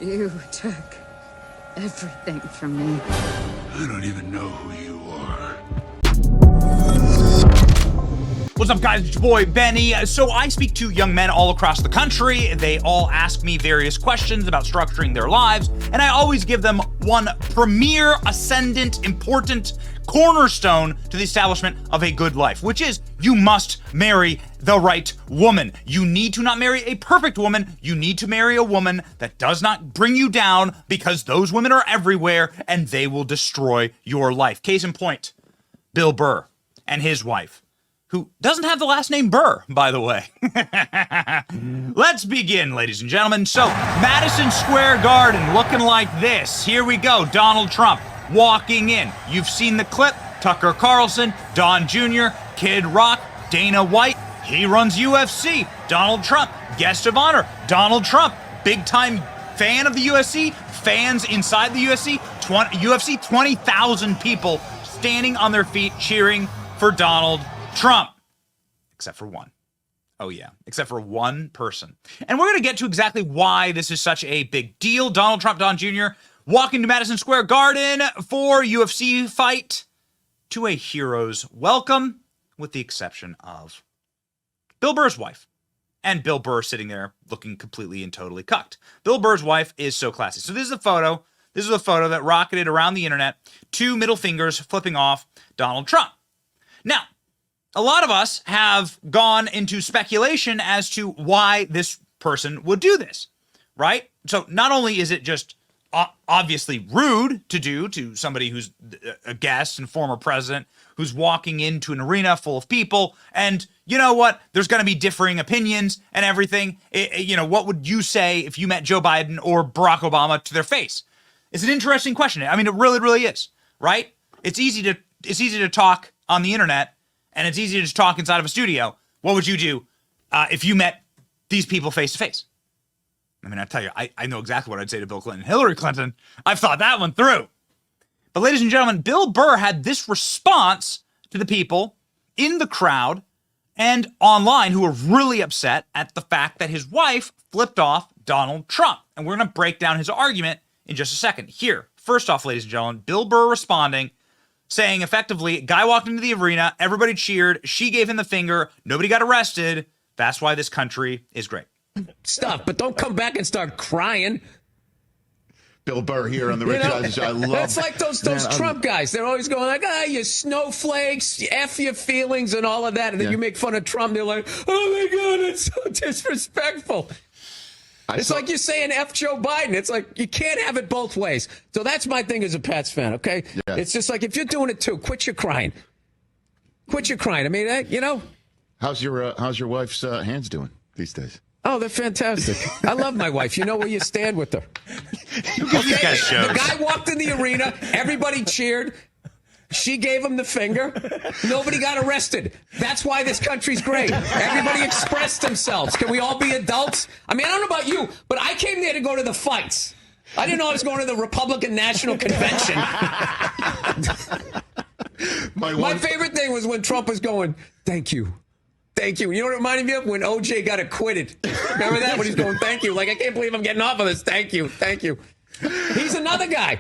You took everything from me. I don't even know who you are. What's up, guys? It's your boy, Benny. So I speak to young men all across the country. They all ask me various questions about structuring their lives, and I always give them one premier, ascendant, important cornerstone to the establishment of a good life, which is you must marry the right woman. You need to not marry a perfect woman. You need to marry a woman that does not bring you down, because those women are everywhere and they will destroy your life. Case in point, Bill Burr and his wife, who doesn't have the last name Burr, by the way. Let's begin, ladies and gentlemen. So, Madison Square Garden looking like this. Here we go. Donald Trump walking in. You've seen the clip. Tucker Carlson, Don Jr., Kid Rock, Dana White. He runs UFC. Donald Trump, guest of honor. Donald Trump, big-time fan of the UFC. Fans inside the UFC. 20,000 people standing on their feet cheering for Donald Trump, except for one. Oh yeah, except for one person. And we're going to get to exactly why this is such a big deal. Donald Trump, Don Jr., walking to Madison Square Garden for UFC fight to a hero's welcome, with the exception of Bill Burr's wife. And Bill Burr sitting there looking completely and totally cucked. Bill Burr's wife is so classy. So this is a photo. This is a photo that rocketed around the internet. Two middle fingers flipping off Donald Trump. Now, a lot of us have gone into speculation as to why this person would do this, right? So not only is it just obviously rude to do to somebody who's a guest and former president who's walking into an arena full of people, and you know what? There's going to be differing opinions and everything. What would you say if you met Joe Biden or Barack Obama to their face? It's an interesting question. I mean, it really, really is, right? It's easy to talk on the internet, and it's easy to just talk inside of a studio. What would you do if you met these people face to face? I mean, I tell you, I know exactly what I'd say to Bill Clinton. Hillary Clinton, I've thought that one through. But ladies and gentlemen, Bill Burr had this response to the people in the crowd and online who were really upset at the fact that his wife flipped off Donald Trump. And we're going to break down his argument in just a second. Here, first off, ladies and gentlemen, Bill Burr responding, saying effectively, guy walked into the arena, everybody cheered, she gave him the finger, nobody got arrested. That's why this country is great. Stuff, but don't come back and start crying. Bill Burr here on the Rich Eisen Show. I love That's like those Trump guys. They're always going like, you snowflakes, F your feelings and all of that. And then you make fun of Trump. They're like, oh my God, it's so disrespectful. It's like you're saying F Joe Biden. It's like you can't have it both ways. So that's my thing as a Pats fan, okay? Yeah. It's just like if you're doing it too, quit your crying. Quit your crying. I mean, How's your wife's hands doing these days? Oh, they're fantastic. I love my wife. You know where you stand with her. You give these guys shows. The guy walked in the arena. Everybody cheered. She gave him the finger. Nobody got arrested. That's why this country's great. Everybody expressed themselves. Can we all be adults? I mean, I don't know about you, but I came there to go to the fights. I didn't know I was going to the Republican National Convention. My favorite thing was when Trump was going, thank you. Thank you. You know what it reminded me of? When OJ got acquitted. Remember that? When he's going, thank you. Like, I can't believe I'm getting off of this. Thank you. Thank you. He's another guy.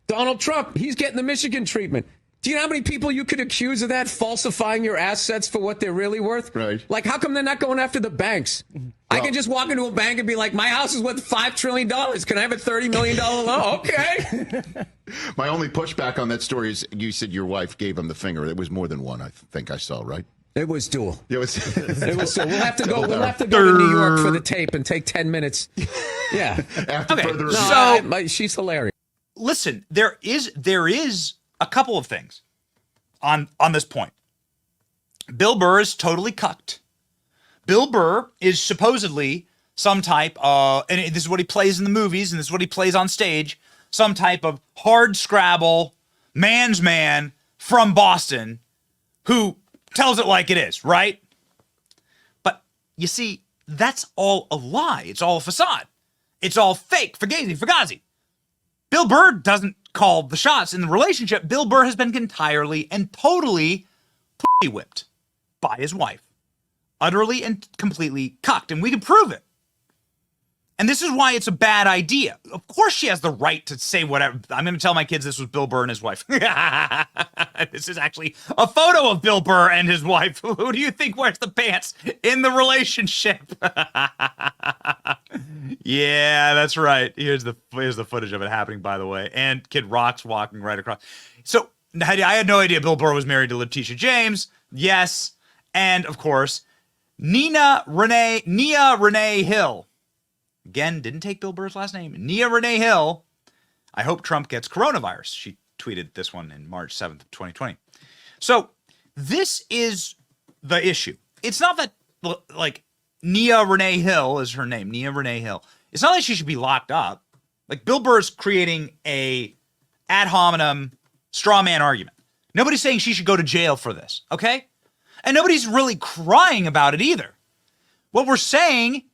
Donald Trump. He's getting the Michigan treatment. Do you know how many people you could accuse of that? Falsifying your assets for what they're really worth? Right. Like, how come they're not going after the banks? I can just walk into a bank and be like, my house is worth $5 trillion. Can I have a $30 million loan? Okay. My only pushback on that story is you said your wife gave him the finger. It was more than one, I think I saw, right? It was dual. It was dual. We'll have to go to New York for the tape and take 10 minutes. Yeah. After further review. So she's hilarious. Listen, there is a couple of things on this point. Bill Burr is totally cucked. Bill Burr is supposedly some type of, and this is what he plays in the movies, and this is what he plays on stage, some type of hard scrabble, man's man from Boston who tells it like it is, right? But you see, that's all a lie. It's all a facade. It's all fake. Fugazi. Bill Burr doesn't call the shots in the relationship. Bill Burr has been entirely and totally whipped by his wife. Utterly and completely cucked. And we can prove it. And this is why it's a bad idea. Of course she has the right to say whatever. I'm going to tell my kids this was Bill Burr and his wife. This is actually a photo of Bill Burr and his wife. Who do you think wears the pants in the relationship? Yeah, that's right. Here's the footage of it happening, by the way. And Kid Rock's walking right across. So I had no idea Bill Burr was married to Letitia James. Yes. And, of course, Nia Renee Hill. Again, didn't take Bill Burr's last name. Nia Renee Hill. I hope Trump gets coronavirus. She tweeted this one in March 7th of 2020. So this is the issue. It's not that, like, Nia Renee Hill is her name. Nia Renee Hill. It's not that she should be locked up. Like, Bill Burr's creating a ad hominem straw man argument. Nobody's saying she should go to jail for this, okay? And nobody's really crying about it either. What we're saying,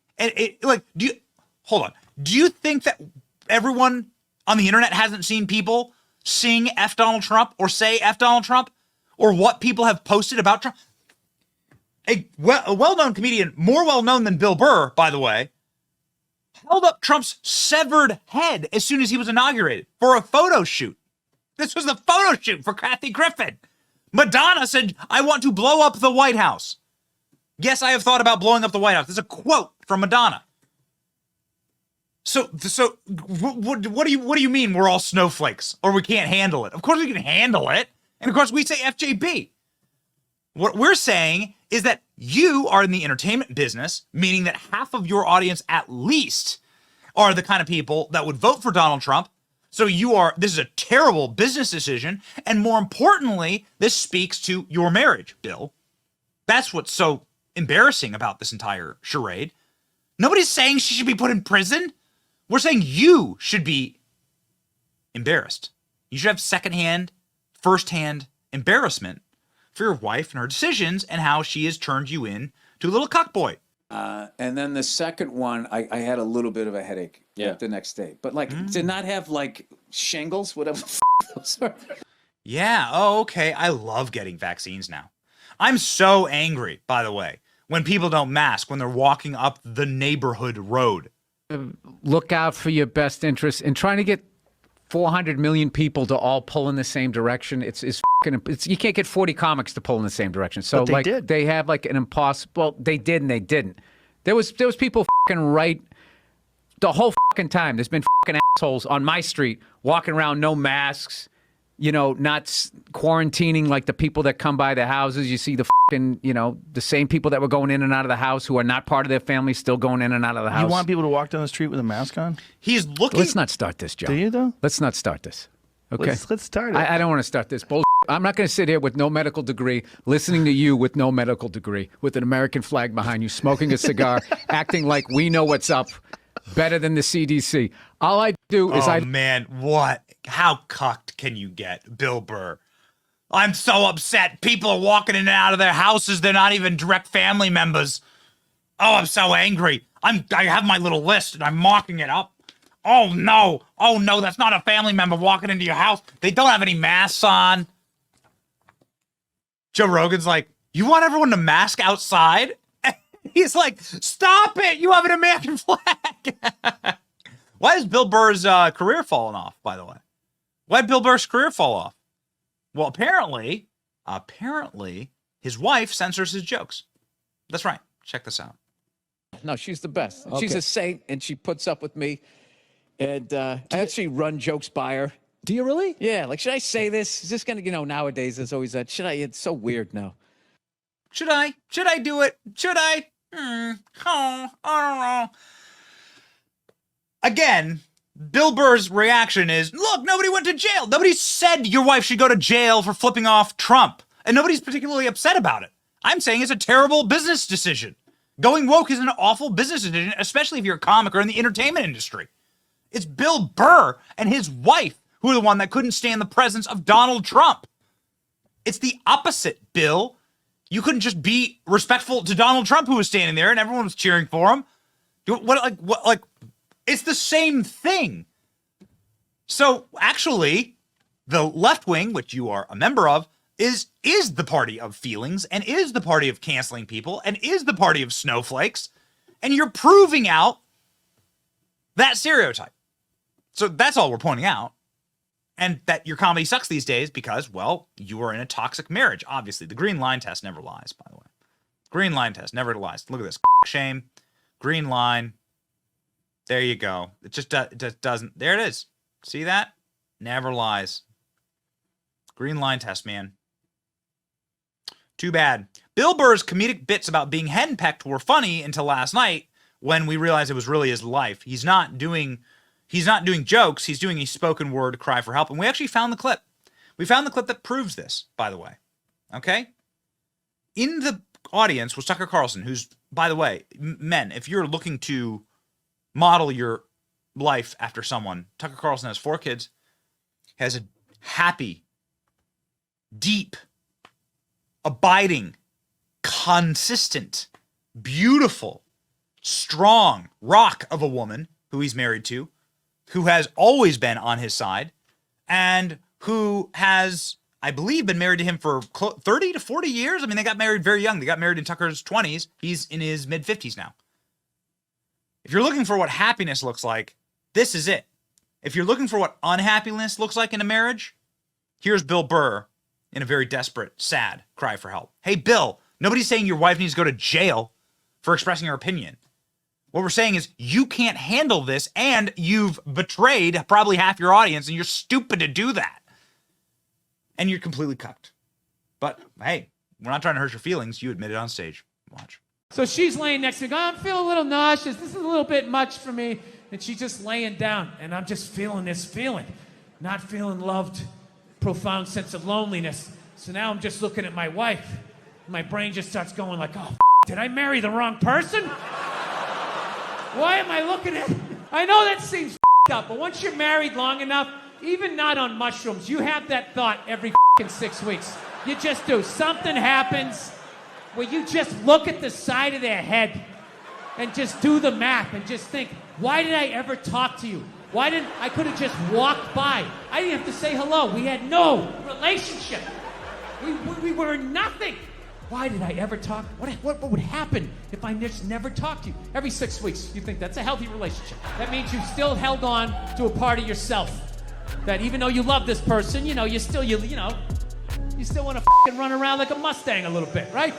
hold on. Do you think that everyone on the internet hasn't seen people sing F Donald Trump or say F Donald Trump or what people have posted about Trump? A well-known comedian, more well-known than Bill Burr, by the way, held up Trump's severed head as soon as he was inaugurated for a photo shoot. This was the photo shoot for Kathy Griffin. Madonna said, "I want to blow up the White House." Yes, I have thought about blowing up the White House. This is a quote from Madonna. So what do you mean we're all snowflakes or we can't handle it? Of course we can handle it. And of course we say FJB. What we're saying is that you are in the entertainment business, meaning that half of your audience at least are the kind of people that would vote for Donald Trump. So this is a terrible business decision. And more importantly, this speaks to your marriage, Bill. That's what's so embarrassing about this entire charade. Nobody's saying she should be put in prison. We're saying you should be embarrassed. You should have secondhand, firsthand embarrassment for your wife and her decisions and how she has turned you in to a little cuckboy. And then the second one, I had a little bit of a headache the next day. But did not have shingles, whatever the those are. Yeah, oh, okay. I love getting vaccines now. I'm so angry, by the way, when people don't mask when they're walking up the neighborhood road. Look out for your best interests and trying to get 400 million people to all pull in the same direction. It's you can't get 40 comics to pull in the same direction. So they have an impossible. Well, they did and they didn't. There was people right the whole time. There's been assholes on my street walking around no masks. Not quarantining like the people that come by the houses. You see the the same people that were going in and out of the house who are not part of their family still going in and out of the house. You want people to walk down the street with a mask on? He's looking. Let's not start this, Joe. Do you, though? Let's not start this. Okay? Let's start it. I don't want to start this bullshit. I'm not going to sit here with no medical degree, listening to you with no medical degree, with an American flag behind you, smoking a cigar, acting like we know what's up better than the CDC. All I do is man, what? How cucked can you get, Bill Burr? I'm so upset. People are walking in and out of their houses. They're not even direct family members. Oh, I'm so angry. I have my little list and I'm marking it up. Oh no, that's not a family member walking into your house. They don't have any masks on. Joe Rogan's like, you want everyone to mask outside? He's like, stop it. You have an American flag. Why is Bill Burr's career falling off, by the way? Why did Bill Burr's career fall off? Well, apparently, his wife censors his jokes. That's right. Check this out. No, she's the best. Okay. She's a saint, and she puts up with me. And I actually run jokes by her. Do you really? Yeah, should I say this? Is this going to, nowadays there's always that, should I? It's so weird now. Should I? Should I do it? Should I? I don't know. Again, Bill Burr's reaction is, look, nobody went to jail. Nobody said your wife should go to jail for flipping off Trump. And nobody's particularly upset about it. I'm saying it's a terrible business decision. Going woke is an awful business decision, especially if you're a comic or in the entertainment industry. It's Bill Burr and his wife who are the one that couldn't stand the presence of Donald Trump. It's the opposite, Bill. You couldn't just be respectful to Donald Trump who was standing there and everyone was cheering for him. It's the same thing. So actually, the left wing, which you are a member of, is the party of feelings and is the party of canceling people and is the party of snowflakes. And you're proving out that stereotype. So that's all we're pointing out. And that your comedy sucks these days because, well, you are in a toxic marriage. Obviously, the green line test never lies, by the way. Green line test never lies. Look at this. Shame. Green line. There you go. It just doesn't. There it is. See that? Never lies. Green line test, man. Too bad. Bill Burr's comedic bits about being henpecked were funny until last night when we realized it was really his life. He's not doing jokes. He's doing a spoken word cry for help. And we actually found the clip. We found the clip that proves this, by the way. Okay? In the audience was Tucker Carlson, who's, by the way, men, if you're looking to model your life after someone, Tucker Carlson has 4 kids, has a happy, deep, abiding, consistent, beautiful, strong rock of a woman who he's married to, who has always been on his side, and who has, I believe, been married to him for 30 to 40 years. I mean, they got married very young. They got married in Tucker's 20s. He's in his mid-50s now. If you're looking for what happiness looks like, this is it. If you're looking for what unhappiness looks like in a marriage, here's Bill Burr in a very desperate, sad cry for help. Hey, Bill, nobody's saying your wife needs to go to jail for expressing her opinion. What we're saying is you can't handle this, and you've betrayed probably half your audience, and you're stupid to do that. And you're completely cucked. But, hey, we're not trying to hurt your feelings. You admit it on stage. Watch. So she's laying next to me, going, I'm feeling a little nauseous. This is a little bit much for me. And she's just laying down, and I'm just feeling this feeling. Not feeling loved, profound sense of loneliness. So now I'm just looking at my wife. My brain just starts going like, oh, did I marry the wrong person? Why am I looking at... I know that seems up, but once you're married long enough, even not on mushrooms, you have that thought every 6 weeks. You just do. Something happens where you just look at the side of their head and just do the math and just think, why did I ever talk to you? I could have just walked by. I didn't have to say hello. We had no relationship. We were nothing. Why did I ever talk? What would happen if I just never talked to you? Every 6 weeks, you think that's a healthy relationship. That means you still held on to a part of yourself. That even though you love this person, you still want to run around like a Mustang a little bit, right?